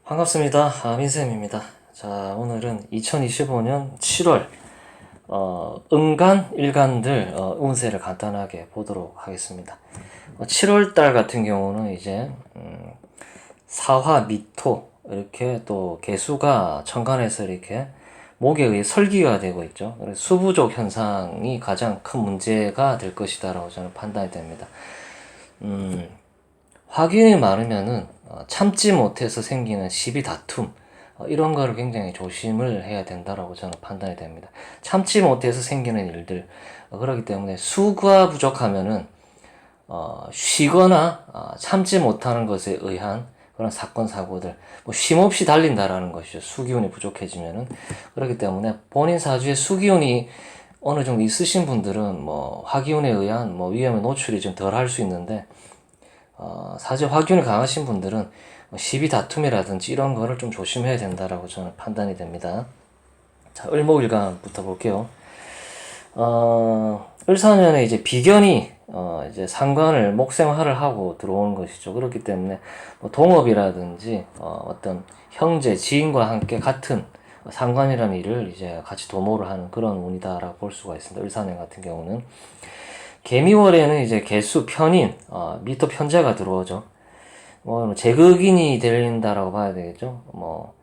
반갑습니다. 민쌤입니다. 자, 오늘은 2025년 7월 음간, 일간들 운세를 간단하게 보도록 하겠습니다. 7월 달 같은 경우는 이제 사화, 미토 이렇게 또 개수가 천간에서 이렇게 목에 의해 설기가 되고 있죠. 그래서 수부족 현상이 가장 큰 문제가 될 것이다라고 저는 판단이 됩니다. 화균이 많으면은 참지 못해서 생기는 시비 다툼 이런 거를 굉장히 조심을 해야 된다라고 저는 판단이 됩니다. 참지 못해서 생기는 일들 그렇기 때문에 수가 부족하면은 쉬거나 참지 못하는 것에 의한 그런 사건 사고들 뭐 쉼없이 달린다라는 것이죠. 수기운이 부족해지면은 그렇기 때문에 본인 사주에 수기운이 어느 정도 있으신 분들은 뭐 화기운에 의한 뭐 위험에 노출이 좀 덜 할 수 있는데 사실 화균이 강하신 분들은 시비 다툼이라든지 이런 거를 좀 조심해야 된다라고 저는 판단이 됩니다. 자, 을목일간부터 볼게요. 을사년에 이제 비견이 이제 상관을 목생화를 하고 들어오는 것이죠. 그렇기 때문에 뭐 동업이라든지 어떤 형제, 지인과 함께 같은 상관이라는 일을 이제 같이 도모를 하는 그런 운이다라고 볼 수가 있습니다. 을사년 같은 경우는. 개미월에는 이제 개수, 편인, 미토 편제가 들어오죠. 뭐, 제극인이 들린다라고 봐야 되겠죠. 뭐,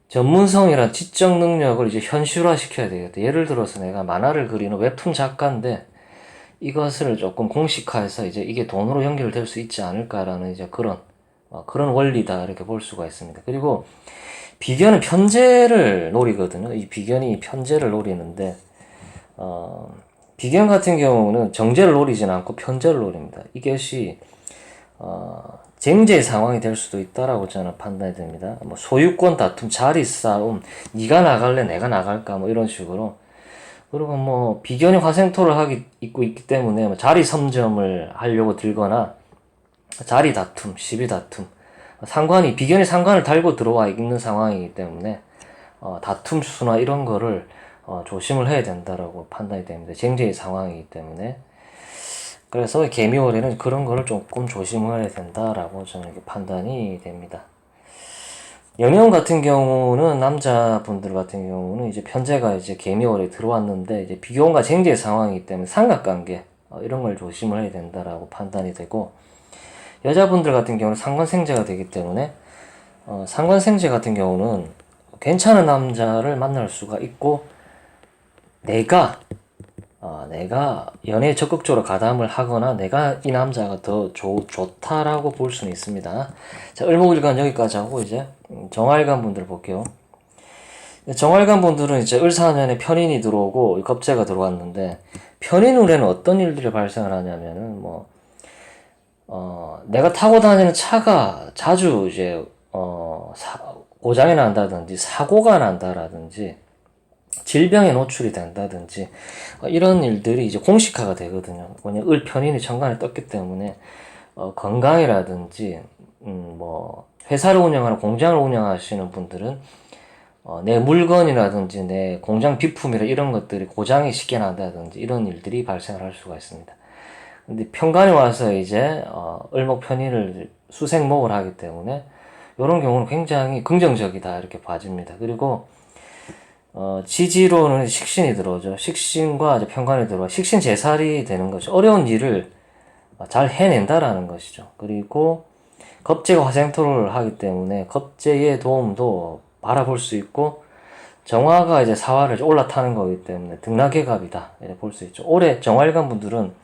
전문성이란 지적 능력을 이제 현실화 시켜야 되겠다. 예를 들어서 내가 만화를 그리는 웹툰 작가인데, 이것을 조금 공식화해서 이제 이게 돈으로 연결될 수 있지 않을까라는 이제 그런 원리다. 이렇게 볼 수가 있습니다. 그리고 비견은 편제를 노리거든요. 이 비견이 편제를 노리는데, 비견 같은 경우는 정제를 노리지는 않고 편제를 노립니다. 이것이 쟁제의 상황이 될 수도 있다라고 저는 판단이 됩니다. 뭐 소유권 다툼, 자리 싸움, 네가 나갈래, 내가 나갈까, 뭐 이런 식으로. 그리고 뭐 비견이 화생토를 있고 있기 때문에 뭐 자리 섬점을 하려고 들거나 자리 다툼, 시비 다툼, 비견이 상관을 달고 들어와 있는 상황이기 때문에 다툼 수나 이런 거를 조심을 해야 된다라고 판단이 됩니다. 쟁제의 상황이기 때문에. 그래서 개미월에는 그런 거를 조금 조심을 해야 된다라고 저는 이렇게 판단이 됩니다. 연애운 같은 경우는 남자분들 같은 경우는 이제 편제가 이제 개미월에 들어왔는데 이제 비교원과 쟁제의 상황이기 때문에 삼각관계 이런 걸 조심을 해야 된다라고 판단이 되고 여자분들 같은 경우는 상관생제가 되기 때문에 상관생제 같은 경우는 괜찮은 남자를 만날 수가 있고 내가 연애에 적극적으로 가담을 하거나 내가 이 남자가 더 좋다라고 볼 수는 있습니다. 자, 을목일간 여기까지 하고 이제 정화일간 분들 볼게요. 정화일간 분들은 이제 을사년에 편인이 들어오고 겁재가 들어왔는데 편인운에는 어떤 일들이 발생을 하냐면은 내가 타고 다니는 차가 자주 이제 고장이 난다든지 사고가 난다라든지 질병에 노출이 된다든지 이런 일들이 이제 공식화가 되거든요. 왜냐 을편인이 천간에 떴기 때문에 건강이라든지 뭐 회사를 운영하는 공장을 운영하시는 분들은 내 물건이라든지 내 공장 비품이라 이런 것들이 고장이 쉽게 난다든지 이런 일들이 발생을 할 수가 있습니다. 근데 편관이 와서 이제 을목편인을 수생목을 하기 때문에 이런 경우는 굉장히 긍정적이다 이렇게 봐집니다. 그리고 지지로는 식신이 들어오죠. 식신과 이제 편관이 들어와 식신 제살이 되는 거죠. 어려운 일을 잘 해낸다라는 것이죠. 그리고 겁재가 화생토를 하기 때문에 겁재의 도움도 바라볼 수 있고 정화가 이제 사화를 올라타는 거기 때문에 등락의 갑이다 이렇게 볼 수 있죠. 올해 정화일간 분들은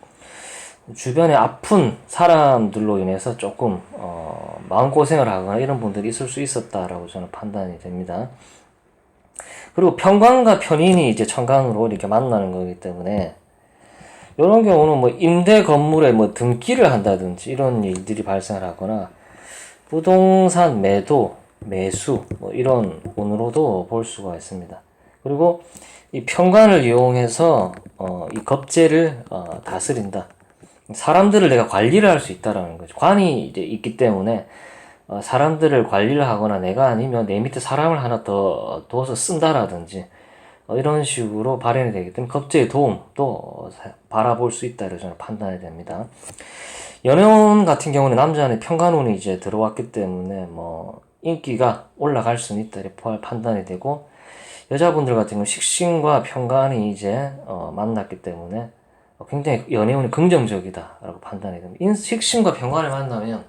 주변에 아픈 사람들로 인해서 조금 마음고생을 하거나 이런 분들이 있을 수 있었다라고 저는 판단이 됩니다. 그리고 편관과 편인이 이제 천간으로 이렇게 만나는 거기 때문에 이런 경우는 뭐 임대 건물에 뭐 등기를 한다든지 이런 일들이 발생을 하거나 부동산 매도, 매수 뭐 이런 운으로도 볼 수가 있습니다. 그리고 이 편관을 이용해서 이 겁재를 다스린다. 사람들을 내가 관리를 할 수 있다라는 거죠. 관이 이제 있기 때문에 사람들을 관리를 하거나 내가 아니면 내 밑에 사람을 하나 더 둬서 쓴다라든지 이런 식으로 발현이 되기 때문에 겁재의 도움도 바라볼 수 있다 이렇게 저는 판단이 됩니다. 연애운 같은 경우는 남자는 편관운이 이제 들어왔기 때문에 뭐 인기가 올라갈 수는 있다 이렇게 판단이 되고, 여자분들 같은 경우 식신과 편관이 이제 만났기 때문에 굉장히 연애운이 긍정적이다라고 판단이 됩니다. 식신과 편관을 만나면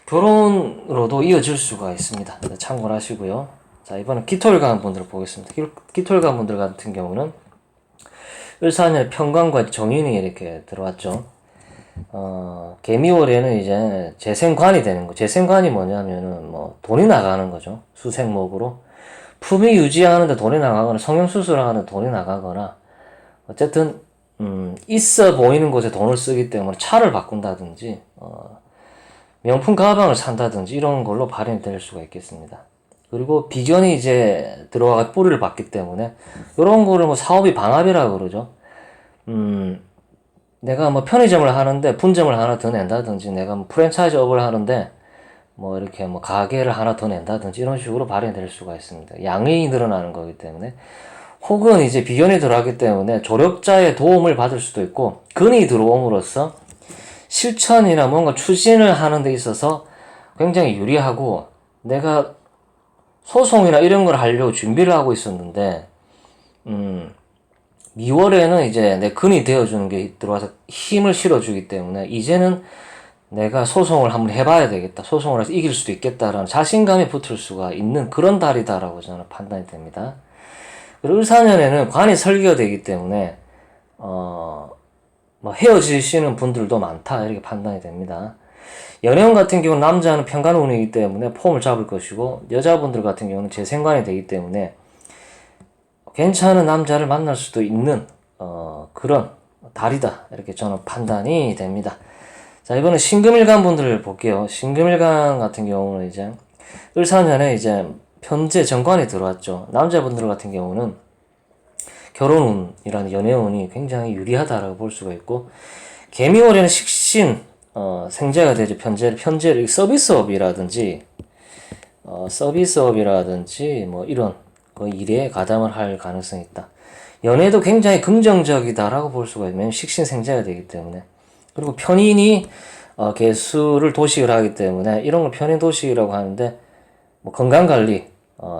결혼으로도 이어질 수가 있습니다. 참고를 하시고요. 자, 이번엔 기토일간 분들을 보겠습니다. 기토일간 분들 같은 경우는 을사년 편관과 정인이 이렇게 들어왔죠. 개미월에는 이제 재생관이 되는 거. 재생관이 뭐냐면은 뭐 돈이 나가는 거죠. 수생목으로. 품위 유지하는데 돈이 나가거나 성형수술하는데 돈이 나가거나 어쨌든 있어 보이는 곳에 돈을 쓰기 때문에 차를 바꾼다든지 명품 가방을 산다든지 이런 걸로 발현이 될 수가 있겠습니다. 그리고 비견이 이제 들어와가 뿌리를 받기 때문에 이런 거를 뭐 사업이 방압이라고 그러죠. 내가 뭐 편의점을 하는데 분점을 하나 더 낸다든지, 내가 뭐 프랜차이즈업을 하는데 뭐 이렇게 뭐 가게를 하나 더 낸다든지 이런 식으로 발현될 수가 있습니다. 양이 늘어나는 거기 때문에. 혹은 이제 비견이 들어가기 때문에 조력자의 도움을 받을 수도 있고, 근이 들어옴으로써 실천이나 뭔가 추진을 하는 데 있어서 굉장히 유리하고, 내가 소송이나 이런 걸 하려고 준비를 하고 있었는데 2월에는 이제 내 근이 되어주는 게 들어와서 힘을 실어주기 때문에 이제는 내가 소송을 한번 해봐야 되겠다, 소송을 해서 이길 수도 있겠다라는 자신감이 붙을 수가 있는 그런 달이다라고 저는 판단이 됩니다. 그리고 을사년에는 관이 설계가 되기 때문에 뭐 헤어지시는 분들도 많다 이렇게 판단이 됩니다. 연애운 같은 경우는 남자는 편관운이기 때문에 폼을 잡을 것이고, 여자분들 같은 경우는 재생관이 되기 때문에 괜찮은 남자를 만날 수도 있는 그런 달이다 이렇게 저는 판단이 됩니다. 자, 이번에 신금일간 분들을 볼게요. 신금일간 같은 경우는 이제 을사년에 이제 편재 정관이 들어왔죠. 남자분들 같은 경우는 결혼운이라는 연애운이 굉장히 유리하다라고 볼 수가 있고, 개미월에는 식신 생재가 되죠. 편재를 서비스업이라든지 뭐 이런 그 일에 가담을 할 가능성이 있다. 연애도 굉장히 긍정적이다라고 볼 수가 있는 식신 생재가 되기 때문에. 그리고 편인이 개수를 도식을 하기 때문에 이런 걸 편인 도식이라고 하는데, 뭐 건강관리,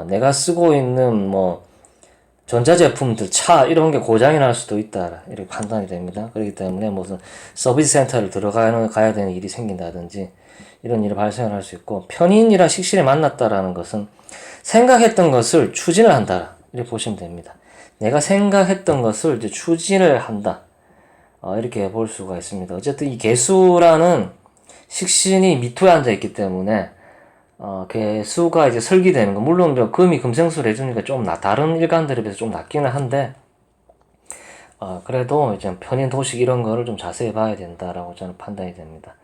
내가 쓰고 있는 뭐 전자제품들, 차 이런 게 고장이 날 수도 있다 이렇게 판단이 됩니다. 그렇기 때문에 무슨 서비스 센터를 가야 되는 일이 생긴다든지 이런 일이 발생을 할 수 있고, 편인이랑 식신이 만났다라는 것은 생각했던 것을 추진을 한다 이렇게 보시면 됩니다. 내가 생각했던 것을 이제 추진을 한다 이렇게 볼 수가 있습니다. 어쨌든 이 개수라는 식신이 미토에 앉아 있기 때문에 개수가 이제 설기되는 거, 물론 금이 금생수를 해주니까 좀 다른 일간들에 비해서 좀 낫기는 한데 그래도 이제 편인 도식 이런 거를 좀 자세히 봐야 된다라고 저는 판단이 됩니다.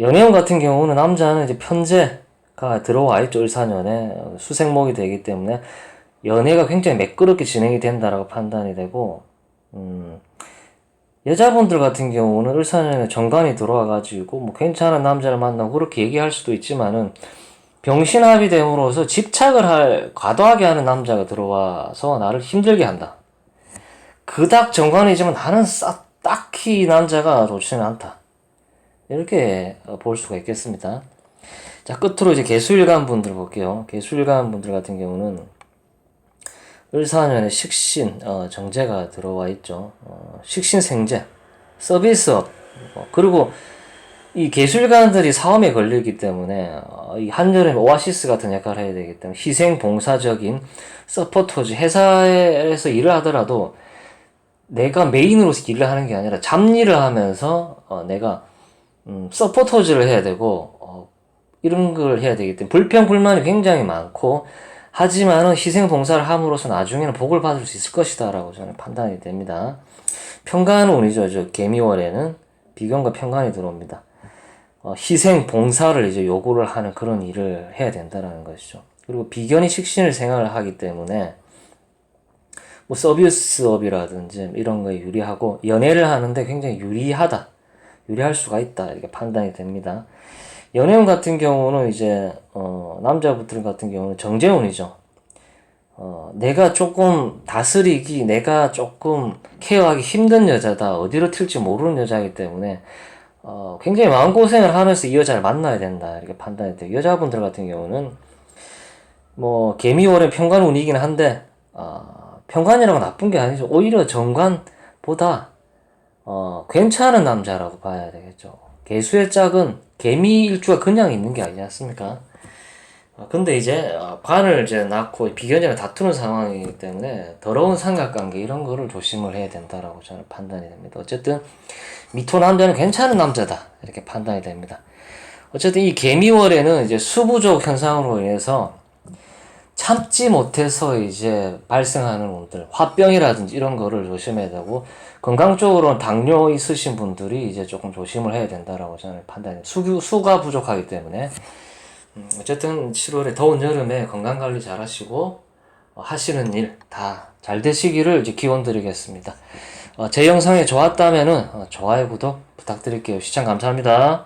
연애운 같은 경우는 남자는 이제 편재가 들어와 있죠. 을사년에 수생목이 되기 때문에 연애가 굉장히 매끄럽게 진행이 된다라고 판단이 되고, 여자분들 같은 경우는 을사년에 정관이 들어와가지고 뭐 괜찮은 남자를 만나고 그렇게 얘기할 수도 있지만은 병신합이 됨으로써 집착을 과도하게 하는 남자가 들어와서 나를 힘들게 한다. 그닥 정관이지만 나는 딱히 남자가 좋지는 않다. 이렇게 볼 수가 있겠습니다. 자, 끝으로 이제 개수일간 분들 볼게요. 개수일간 분들 같은 경우는 을사년에 식신 정제가 들어와 있죠. 식신 생재, 서비스업, 그리고 이 개수일간들이 사업에 걸리기 때문에 이 한여름 오아시스 같은 역할을 해야 되기 때문에 희생 봉사적인 서포터즈, 회사에서 일을 하더라도 내가 메인으로서 일을 하는 게 아니라 잡일을 하면서 내가 서포터즈를 해야 되고 이런 걸 해야 되기 때문에 불평불만이 굉장히 많고, 하지만은 희생봉사를 함으로써 나중에는 복을 받을 수 있을 것이다 라고 저는 판단이 됩니다. 편관운이죠. 저 개미월에는 비견과 편관이 들어옵니다. 희생봉사를 이제 요구를 하는 그런 일을 해야 된다라는 것이죠. 그리고 비견이 식신을 생활을 하기 때문에 뭐 서비스업이라든지 이런 거에 유리하고, 연애를 하는데 굉장히 유리할 수가 있다 이렇게 판단이 됩니다. 연애운 같은 경우는 이제 남자분들 같은 경우는 정재운이죠. 내가 조금 다스리기, 내가 조금 케어하기 힘든 여자다, 어디로 튈지 모르는 여자이기 때문에 굉장히 마음고생을 하면서 이 여자를 만나야 된다 이렇게 판단이 돼요. 여자분들 같은 경우는 뭐 개미월의 편관운이긴 한데 편관이라고 나쁜 게 아니죠. 오히려 정관보다 괜찮은 남자라고 봐야 되겠죠. 개수의 짝은 개미 일주가 그냥 있는 게 아니지 않습니까? 근데 이제 관을 이제 낳고 비견이랑 다투는 상황이기 때문에 더러운 삼각관계 이런 거를 조심을 해야 된다라고 저는 판단이 됩니다. 어쨌든 미토 남자는 괜찮은 남자다 이렇게 판단이 됩니다. 어쨌든 이 개미월에는 이제 수부족 현상으로 인해서 참지 못해서 이제 발생하는 운들, 화병이라든지 이런 거를 조심해야 되고, 건강적으로는 당뇨 있으신 분들이 이제 조금 조심을 해야 된다라고 저는 판단해요. 수가 부족하기 때문에. 어쨌든 7월에 더운 여름에 건강 관리 잘 하시고, 하시는 일 다 잘 되시기를 이제 기원 드리겠습니다. 제 영상이 좋았다면은, 좋아요, 구독 부탁드릴게요. 시청 감사합니다.